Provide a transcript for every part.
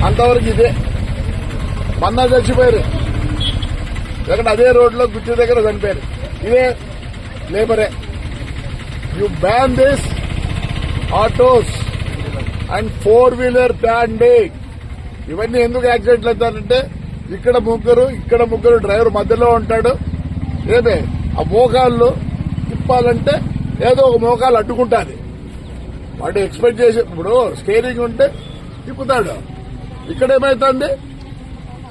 అంతవరకు ఇదే మొన్న చచ్చిపోయారు ఎక్కడ అదే రోడ్లో గుర్తు దగ్గర చనిపోయారు ఇదే లేబరే. You ban this autos and 4-wheeler ban. ఇవన్నీ ఎందుకు యాక్సిడెంట్లు అవుతారంటే ఇక్కడ ముగ్గురు డ్రైవర్ మధ్యలో ఉంటాడు. ఏమే ఆ మోకాళ్ళు తిప్పాలంటే ఏదో ఒక మోకాలు అడ్డుకుంటాది. వాడు ఎక్స్పెక్ట్ చేసి ఇప్పుడు స్టీరింగ్ ఉంటే తిప్పుతాడు. ఇక్కడేమైతుంది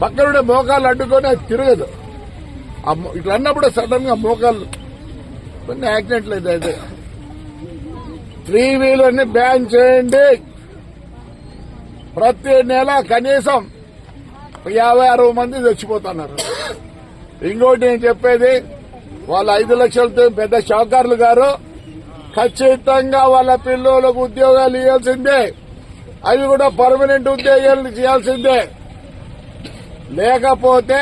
పక్కనుండే మోకాళ్ళు అడ్డుకొని అది తిరగదు. ఇట్లా అన్నప్పుడు సడన్ గా మోకాళ్ళు కొన్ని యాక్సిడెంట్లు అయితే 3-wheeler ని బ్యాన్ చేయండి. ప్రతి నెల కనీసం 50-60 మంది చచ్చిపోతున్నారు. ఇంకోటి నేను చెప్పేది వాళ్ళ 5 లక్షలతో పెద్ద షావుకారులు గారు ఖచ్చితంగా వాళ్ళ పిల్లలకు ఉద్యోగాలు ఇవ్వాల్సిందే. అవి కూడా పర్మనెంట్ ఉద్యోగాలు చేయాల్సిందే. లేకపోతే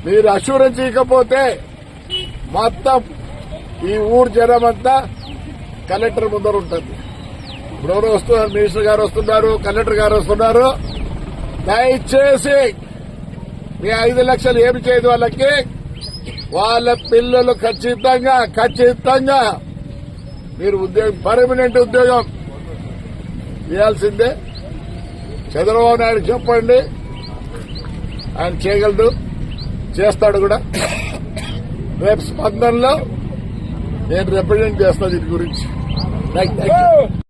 మీరు అష్యూరెన్స్ ఇవ్వకపోతే మొత్తం ఈ ఊరు జనం అంతా కలెక్టర్ ముందర ఉంటుంది. ఇప్పుడు ఎవరు వస్తున్నారు, మినిస్టర్ గారు వస్తున్నారు, కలెక్టర్ గారు వస్తున్నారు. దయచేసి మీ 5 లక్షలు ఏమి చేయదు వాళ్ళకి. వాళ్ళ పిల్లలు ఖచ్చితంగా మీరు ఉద్యోగం పర్మనెంట్ ఉద్యోగం ఇవ్వాల్సిందే. చంద్రబాబు నాయుడు చెప్పండి, ఆయన చేయగలడు, చేస్తాడు కూడా. రేపు స్పందనలో నేను రిప్రజెంట్ చేస్తాను దీని గురించి. Thank you.